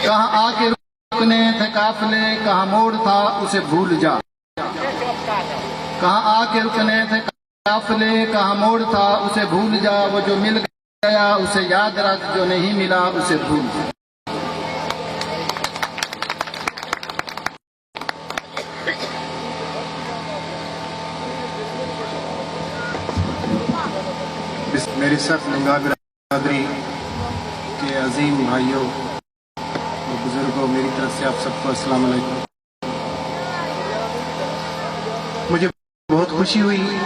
کہاں آ کے رکنے تھے قافلے، کہاں موڑ تھا اسے بھول جا۔ کہاں آ کے رکنے تھے قافلے، کہاں موڑ تھا اسے بھول جا۔ وہ جو مل گیا اسے یاد رکھ، جو نہیں ملا اسے بھول جا۔ میری سب لنگا برادری کے عظیم بھائیوں اور بزرگوں، میری طرف سے آپ سب کو السلام علیکم۔ مجھے بہت خوشی ہوئی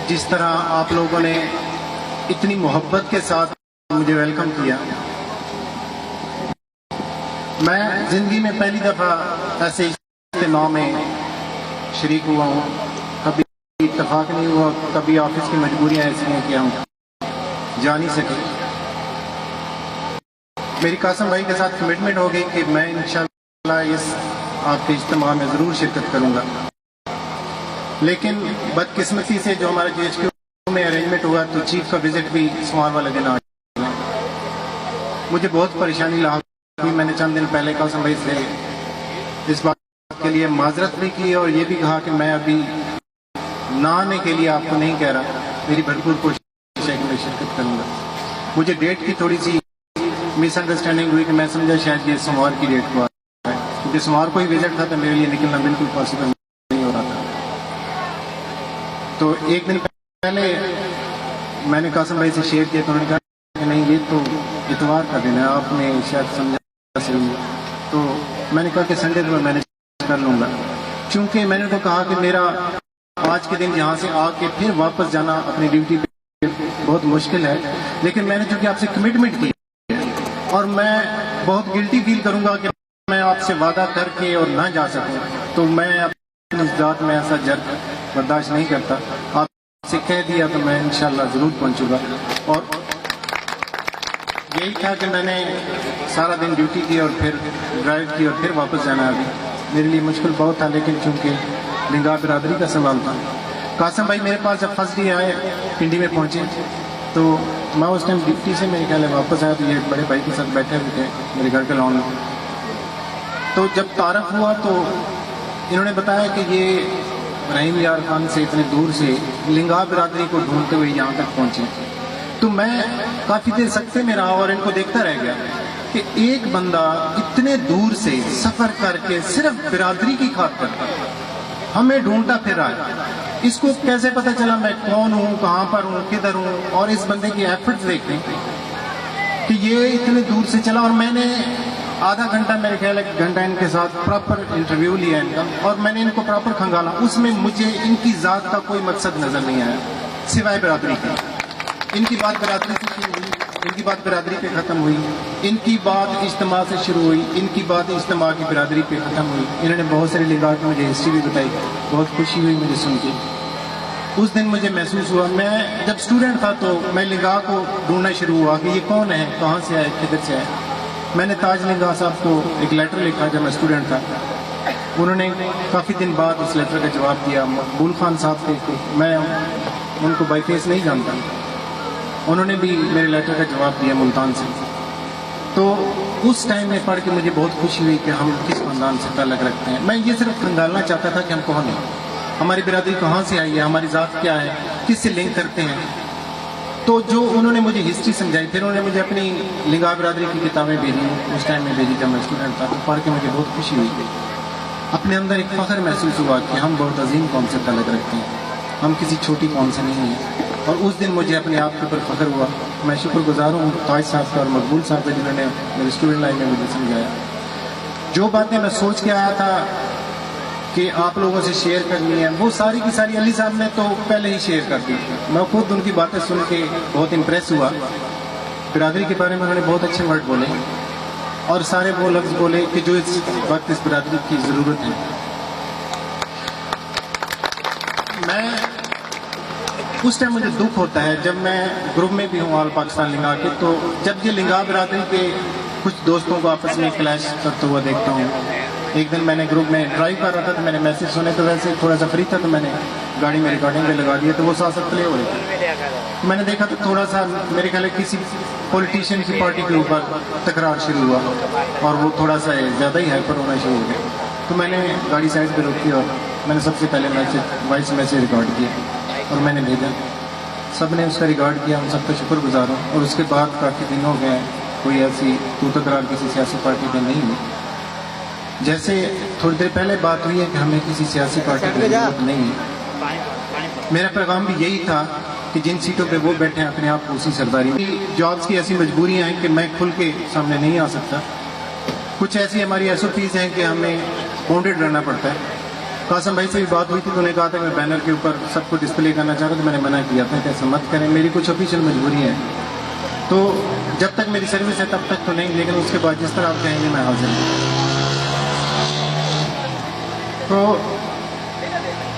جس طرح آپ لوگوں نے اتنی محبت کے ساتھ مجھے ویلکم کیا۔ میں زندگی میں پہلی دفعہ ایسے اجتماع میں شریک ہوا ہوں، کبھی اتفاق نہیں ہوا، کبھی آفس کی مجبوریاں ایسی ہیں کہ ہم جا نہیں سکے۔ میری قاسم بھائی کے ساتھ کمٹمنٹ ہو گئی کہ میں انشاءاللہ اس آپ کے اجتماع میں ضرور شرکت کروں گا، لیکن بدقسمتی سے جو ہمارا جی ایچ کیو میں ارینجمنٹ ہوا تو چیف کا وزٹ بھی سوموار والے دن آ گیا۔ مجھے بہت پریشانی لاحق ہوئی۔ میں نے چند دن پہلے قاسم بھائی سے اس بات کے لیے معذرت بھی کی اور یہ بھی کہا کہ میں ابھی نہ آنے کے لیے آپ کو نہیں کہہ رہا، میری بھرپور کوشش ہے کہ میں شرکت کروں گا۔ مجھے ڈیٹ کی تھوڑی سی مس انڈرسٹینڈنگ ہوئی کہ میں سمجھا شاید یہ سوموار کی ڈیٹ کو آ رہا ہے، کیونکہ سوموار کو ہی وزٹ تھا تو میرے لیے نکلنا بالکل پاسبل نہیں ہو رہا تھا۔ تو ایک دن پہلے میں نے قاسم بھائی سے شیئر کیا تو انہوں نے کہا کہ نہیں یہ تو اتوار کا دن ہے، آپ نے شاید سمجھا صحیح، تو میں نے کہا کہ سنڈے کو میں مینیج کر لوں گا۔ چونکہ میں نے تو کہا کہ میرا آج کے دن یہاں سے آ کے پھر واپس جانا اپنی ڈیوٹی پہ بہت مشکل ہے، لیکن میں نے چونکہ آپ سے کمٹمنٹ کی اور میں بہت گلٹی فیل کروں گا کہ میں آپ سے وعدہ کر کے اور نہ جا سکوں، تو میں اپنی ذات میں ایسا جرم برداشت نہیں کرتا۔ آپ سے کہہ دیا تو میں انشاءاللہ ضرور پہنچوں گا۔ اور یہی تھا کہ میں نے سارا دن ڈیوٹی کی اور پھر ڈرائیو کی اور پھر واپس جانا ابھی میرے لیے مشکل بہت تھا، لیکن چونکہ لنگا برادری کا سوال تھا۔ قاسم بھائی میرے پاس جب فرسٹ ڈے آئے پنڈی میں پہنچے تو میں اس ٹائم ڈیوٹی سے میرے خیال ہے واپس آیا تو یہ بڑے بھائی کے ساتھ بیٹھے ہوئے تھے میرے گھر کے لان میں۔ تو جب تعارف ہوا تو انہوں نے بتایا کہ یہ رحیم یار خان سے اتنے دور سے لنگا برادری کو ڈھونڈتے ہوئے یہاں تک پہنچے۔ تو میں کافی دیر سکتے میں رہا اور ان کو دیکھتا رہ گیا کہ ایک بندہ اتنے دور سے سفر کر کے صرف برادری کی خاطر ہمیں ڈھونڈتا پھر رہا ہے۔ اس کو کیسے پتہ چلا میں کون ہوں، کہاں پر ہوں، کدھر ہوں، اور اس بندے کی ایفرٹس دیکھیں کہ یہ اتنے دور سے چلا۔ اور میں نے آدھا گھنٹہ میرے خیال ہے گھنٹہ ان کے ساتھ پراپر انٹرویو لیا ان کا، اور میں نے ان کو پراپر کھنگالا۔ اس میں مجھے ان کی ذات کا کوئی مقصد نظر نہیں آیا سوائے برادری کا۔ ان کی بات برادری سے شروع ہوئی، ان کی بات برادری پہ ختم ہوئی، ان کی بات اجتماع سے شروع ہوئی، ان کی بات اجتماع کی برادری پہ ختم ہوئی۔ انہوں نے بہت ساری لنگا کی مجھے ہسٹری بھی بتائی، بہت خوشی ہوئی مجھے سن کے۔ اس دن مجھے محسوس ہوا، میں جب اسٹوڈنٹ تھا تو میں لنگا کو ڈھونڈنا شروع ہوا کہ یہ کون ہے، کہاں سے آئے، کدھر سے آئے۔ میں نے تاج لنگا صاحب کو ایک لیٹر لکھا جب میں اسٹوڈنٹ تھا، انہوں نے کافی دن بعد اس لیٹر کا جواب دیا۔ مقبول خان صاحب تھے، میں ان کو بائی فیس نہیں جانتا، انہوں نے بھی میرے لیٹر کا جواب دیا ملتان سے۔ تو اس ٹائم میں پڑھ کے مجھے بہت خوشی ہوئی کہ ہم کس خاندان سے تعلق رکھتے ہیں۔ میں یہ صرف کھنگالنا چاہتا تھا کہ ہم کون ہیں، ہماری برادری کہاں سے آئی ہے، ہماری ذات کیا ہے، کس سے لنک کرتے ہیں۔ تو جو انہوں نے مجھے ہسٹری سمجھائی، پھر انہوں نے مجھے اپنی لنگا برادری کی کتابیں بھیجی، اس ٹائم میں بھیجی جب میں اسٹوڈنٹ تھا، تو پڑھ کے مجھے بہت خوشی ہوئی۔ اپنے اندر ایک فخر محسوس ہوا کہ ہم بہت عظیم قوم سے تعلق رکھتے ہیں، ہم کسی چھوٹی قوم سے نہیں ہیں۔ اور اس دن مجھے اپنے آپ کے اوپر فخر ہوا۔ میں شکر گزار ہوں تاج صاحب کا اور مقبول صاحب کا جنہوں نے میرے اسٹوڈنٹ لائف میں مجھے سمجھایا۔ جو باتیں میں سوچ کے آیا تھا کہ آپ لوگوں سے شیئر کرنی ہے، وہ ساری کی ساری علی صاحب نے تو پہلے ہی شیئر کر دی۔ میں خود ان کی باتیں سن کے بہت امپریس ہوا۔ برادری کے بارے میں انہوں نے بہت اچھے ورڈ بولے اور سارے وہ لفظ بولے کہ جو اس وقت اس برادری کی ضرورت ہے۔ میں اس ٹائم مجھے دکھ ہوتا ہے جب میں گروپ میں بھی ہوں آل پاکستان لنگا کے، تو جب یہ لنگا برادری کے کچھ دوستوں کو آپس میں کلیش کرتے ہوا دیکھتا ہوں، ایک دن میں نے گروپ میں ڈرائیو کر رہا تھا تو میں نے میسج سنے تو ویسے تھوڑا سا فری تھا تو میں نے گاڑی میں ریکارڈنگ پہ لگا دیا تو وہ ساتھ ساتھ پلے ہو رہے تھے. میں نے دیکھا تو تھوڑا سا میرے خیال ہے کسی پولیٹیشین کی پارٹی کے اوپر تکرار شروع ہوا اور وہ تھوڑا سا زیادہ ہی ہائپر ہونا شروع ہو گیا. تو میں نے گاڑی سائڈ پہ روکی اور میں نے سب سے پہلے وائس میسج ریکارڈ کیا اور میں نے بھیجا. سب نے اس کا ریکارڈ کیا, ان سب کا شکر گزار ہوں. اور اس کے بعد کافی دن ہو گئے کوئی ایسی تو تکرار کسی سیاسی پارٹی میں نہیں ہوئی. جیسے تھوڑی دیر پہلے بات ہوئی ہے کہ ہمیں کسی سیاسی پارٹی کی ضرورت نہیں ہے. میرا پیغام بھی یہی تھا کہ جن سیٹوں پہ وہ بیٹھے ہیں اپنے آپ کو اسی سرداری میں. جابس کی ایسی مجبوریاں ہیں کہ میں کھل کے سامنے نہیں آ سکتا. کچھ ایسی ہماری ایس او پیز ہیں کہ ہمیں باؤنڈیڈ رہنا پڑتا ہے. قاسم بھائی سے بھی بات ہوئی تھی تو انہوں نے کہا تھا کہ میں بینر کے اوپر سب کو ڈسپلے کرنا چاہتا تو میں نے منع کیا تھا کہ ایسا مت کریں, میری کچھ آفیشیل مجبوری ہیں. تو جب تک میری سروس ہے تب تک تو نہیں, لیکن اس کے بعد جس طرح آپ کہیں گے میں حاضر ہوں. تو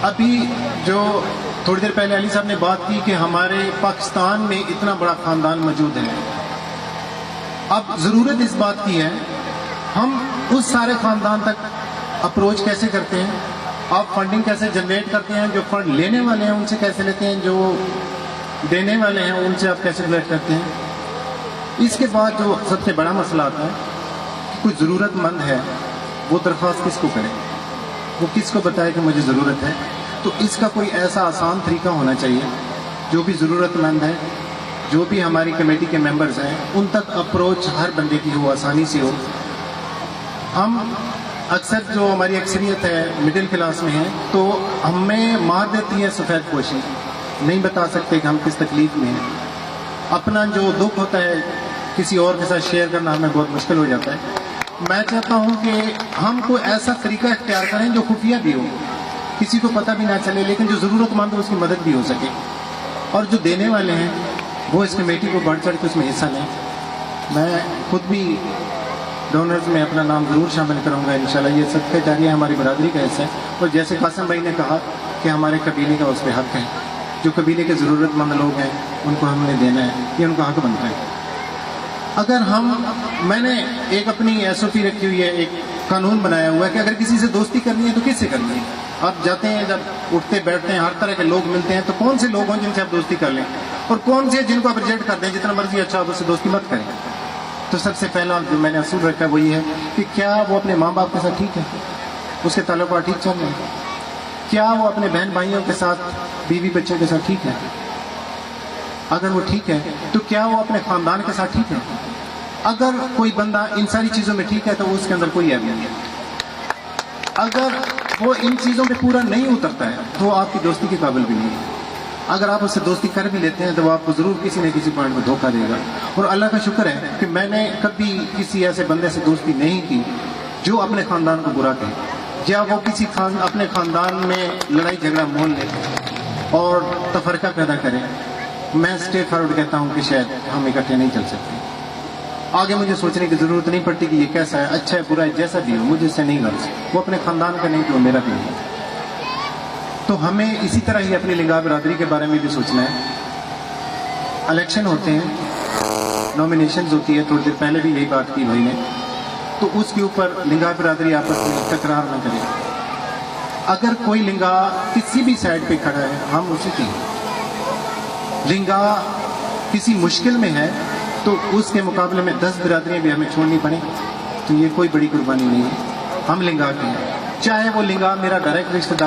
ابھی جو تھوڑی دیر پہلے علی صاحب نے بات کی کہ ہمارے پاکستان میں اتنا بڑا خاندان موجود ہے, اب ضرورت اس بات کی ہے ہم اس سارے خاندان تک اپروچ کیسے کرتے ہیں, آپ فنڈنگ کیسے جنریٹ کرتے ہیں, جو فنڈ لینے والے ہیں ان سے کیسے لیتے ہیں, جو دینے والے ہیں ان سے آپ کیسے کلیکٹ کرتے ہیں. اس کے بعد جو سب سے بڑا مسئلہ آتا ہے کہ کوئی ضرورت مند ہے وہ درخواست کس کو کرے, وہ کس کو بتائے کہ مجھے ضرورت ہے. تو اس کا کوئی ایسا آسان طریقہ ہونا چاہیے جو بھی ضرورت مند ہے, جو بھی ہماری کمیٹی کے ممبرز ہیں ان تک اپروچ ہر بندے کی ہو, آسانی سے ہو. ہم اکثر جو ہماری اکثریت ہے مڈل کلاس میں ہیں تو ہمیں مار دیتی ہے سفید پوشی, نہیں بتا سکتے کہ ہم کس تکلیف میں ہیں. اپنا جو دکھ ہوتا ہے کسی اور کے ساتھ شیئر کرنا ہمیں بہت مشکل ہو جاتا ہے. میں چاہتا ہوں کہ ہم کوئی ایسا طریقہ اختیار کریں جو خفیہ بھی ہو, کسی کو پتہ بھی نہ چلے, لیکن جو ضرورت مند ہو اس کی مدد بھی ہو سکے. اور جو دینے والے ہیں وہ اس کمیٹی کو بڑھ چڑھ کے اس میں حصہ لیں. میں خود بھی ڈونرز میں اپنا نام ضرور شامل کروں گا انشاءاللہ. یہ صدقہ جاریہ ہماری برادری کا حصہ ہے. اور جیسے قاسم بھائی نے کہا کہ ہمارے قبیلے کا اس پہ حق ہے, جو قبیلے کے ضرورت مند لوگ ہیں ان کو ہم نے دینا ہے, یہ ان کا حق بنتا ہے. اگر میں نے ایک اپنی ایس او پی رکھی ہوئی ہے, ایک قانون بنایا ہوا ہے کہ اگر کسی سے دوستی کرنی ہے تو کس سے کرنی ہے. آپ جاتے ہیں, جب اٹھتے بیٹھتے ہیں ہر طرح کے لوگ ملتے ہیں, تو کون سے لوگ ہیں جن سے آپ دوستی کر لیں اور کون سے جن کو آپ ریجیکٹ کر دیں, جتنا مرضی اچھا آپ اس سے دوستی مت کریں. تو سب سے پہلا جو میں نے اصول رکھا ہے وہ یہ ہے کہ کیا وہ اپنے ماں باپ کے ساتھ ٹھیک ہے, اس کے تعلقات ٹھیک چل رہے ہیں, کیا وہ اپنے بہن بھائیوں کے ساتھ, بیوی بچوں کے ساتھ ٹھیک ہے. اگر وہ ٹھیک ہے تو کیا وہ اپنے خاندان کے ساتھ ٹھیک ہے. اگر کوئی بندہ ان ساری چیزوں میں ٹھیک ہے تو اس کے اندر کوئی عیب نہیں ہے. اگر وہ ان چیزوں پہ پورا نہیں اترتا ہے تو وہ آپ کی دوستی کے قابل بھی نہیں ہے. اگر آپ اس سے دوستی کر بھی لیتے ہیں تو وہ آپ کو ضرور کسی نہ کسی پوائنٹ میں دھوکہ دے گا. اور اللہ کا شکر ہے کہ میں نے کبھی کسی ایسے بندے سے دوستی نہیں کی جو اپنے خاندان کو برا کہے, یا وہ کسی اپنے خاندان میں لڑائی جھگڑا مول لے اور تفرقہ پیدا کرے. میں اسٹیٹ فارورڈ کہتا ہوں کہ شاید ہم اکٹھے نہیں چل سکتے. آگے مجھے سوچنے کی ضرورت نہیں پڑتی کہ یہ کیسا ہے, اچھا ہے برا ہے, جیسا بھی ہو مجھے اس سے نہیں غرض. وہ اپنے خاندان کا نہیں تو وہ میرا بھی نہیں. تو ہمیں اسی طرح ہی اپنی لنگا برادری کے بارے میں بھی سوچنا ہے. الیکشن ہوتے ہیں, نامینیشنز ہوتی ہے, تھوڑی دیر پہلے بھی یہی بات کی بھائی نے, تو اس کے اوپر لنگا برادری آپس میں تکرار نہ کرے. اگر کوئی لنگا کسی بھی سائڈ پہ کھڑا ہے ہم اسی کی, لنگا کسی مشکل میں ہے تو اس کے مقابلے میں 10 برادریاں بھی ہمیں چھوڑنی پڑیں تو یہ کوئی بڑی قربانی نہیں ہے. ہم لنگا کے ہیں, چاہے وہ لنگا میرا ڈائریکٹ رشتہ دار